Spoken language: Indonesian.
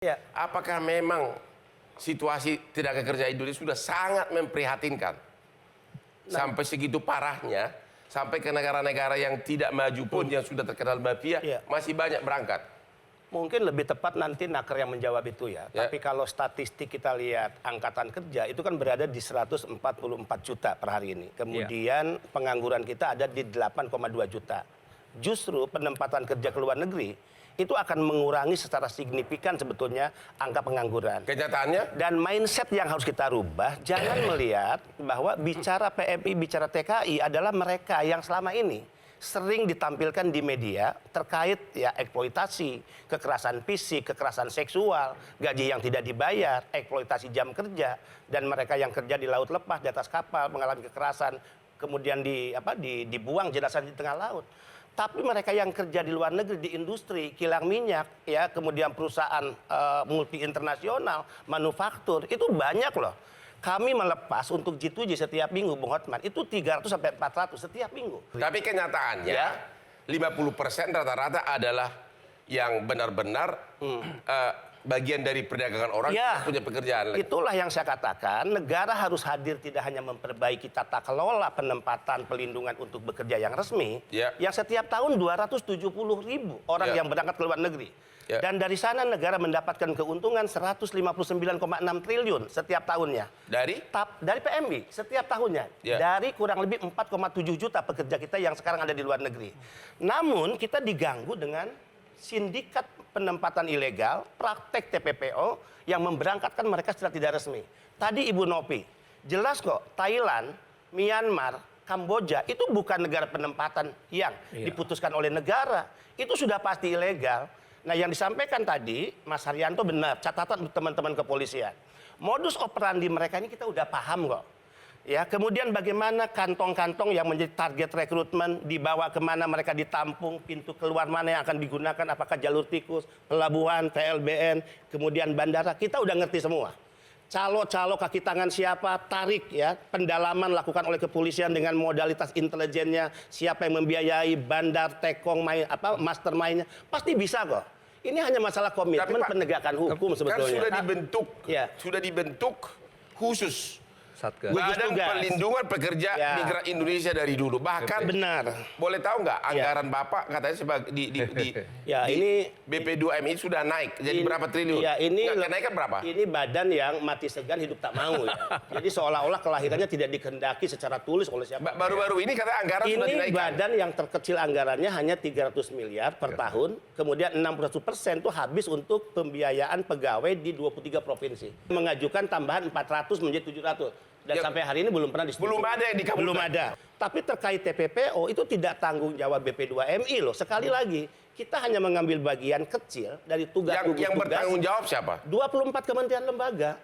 Ya. Apakah memang situasi tenaga kerja Indonesia sudah sangat memprihatinkan? Sampai segitu parahnya, sampai ke negara-negara yang tidak maju pun yang sudah terkenal mafia, masih banyak berangkat. Mungkin lebih tepat nanti Naker yang menjawab itu ya. Tapi kalau statistik kita lihat angkatan kerja itu kan berada di 144 juta per hari ini. Kemudian pengangguran kita ada di 8,2 juta. Justru penempatan kerja ke luar negeri itu akan mengurangi secara signifikan sebetulnya angka pengangguran. Kenyataannya? Dan mindset yang harus kita rubah, jangan melihat bahwa bicara PMI, bicara TKI adalah mereka yang selama ini sering ditampilkan di media terkait ya eksploitasi, kekerasan fisik, kekerasan seksual, gaji yang tidak dibayar, eksploitasi jam kerja, dan mereka yang kerja di laut lepas, di atas kapal mengalami kekerasan, kemudian dibuang jenazah di tengah laut. Tapi mereka yang kerja di luar negeri, di industri, kilang minyak, ya, kemudian perusahaan multi internasional, manufaktur, itu banyak loh. Kami melepas untuk G2G setiap minggu, Bung Hotman, itu 300 sampai 400 setiap minggu. Tapi kenyataannya, 50% rata-rata adalah yang benar-benar bagian dari perdagangan orang punya pekerjaan. Itulah yang saya katakan, negara harus hadir tidak hanya memperbaiki tata kelola penempatan pelindungan untuk bekerja yang resmi, yang setiap tahun 270.000 orang yang berangkat ke luar negeri. Dan dari sana negara mendapatkan keuntungan 159,6 triliun setiap tahunnya. Dari PMI setiap tahunnya. Dari kurang lebih 4,7 juta pekerja kita yang sekarang ada di luar negeri. Namun kita diganggu dengan sindikat penempatan ilegal, praktek TPPO yang memberangkatkan mereka secara tidak resmi. Tadi Ibu Nopi, jelas kok Thailand, Myanmar, Kamboja itu bukan negara penempatan yang diputuskan oleh negara. Itu sudah pasti ilegal. Nah, yang disampaikan tadi Mas Haryanto benar, catatan teman-teman kepolisian. Modus operandi mereka ini kita udah paham kok. Ya, kemudian bagaimana kantong-kantong yang menjadi target rekrutmen dibawa kemana mereka ditampung, pintu keluar mana yang akan digunakan, apakah jalur tikus, pelabuhan, PLBN, kemudian bandara, kita udah ngerti semua. Calo-calo kaki tangan siapa, tarik ya, pendalaman lakukan oleh kepolisian dengan modalitas intelijennya, siapa yang membiayai, bandar, tekong, mastermind-nya, pasti bisa kok. Ini hanya masalah komitmen penegakan hukum sebetulnya. Kan sudah dibentuk khusus Badan Perlindungan Pekerja Migran Indonesia dari dulu. Bahkan boleh tahu nggak anggaran Bapak katanya sebagai ini BP2M ini sudah naik jadi berapa triliun? Ya, ini kenaikan berapa? Ini badan yang mati segan hidup tak mau ya. Jadi seolah-olah kelahirannya tidak dikehendaki secara tulis oleh siapa. Baru-baru ini kata anggaran sudah dinaikkan. Ini badan yang terkecil anggarannya hanya 300 miliar per tahun. Kemudian 61% itu habis untuk pembiayaan pegawai di 23 provinsi. Mengajukan tambahan 400 menjadi 700. Dan sampai hari ini belum pernah disetujui. Belum ada yang dikabulkan. Belum ada. Tapi terkait TPPO itu tidak tanggung jawab BP2MI loh. Sekali lagi, kita hanya mengambil bagian kecil dari tugas-tugas. Yang bertanggung jawab siapa? 24 kementerian lembaga.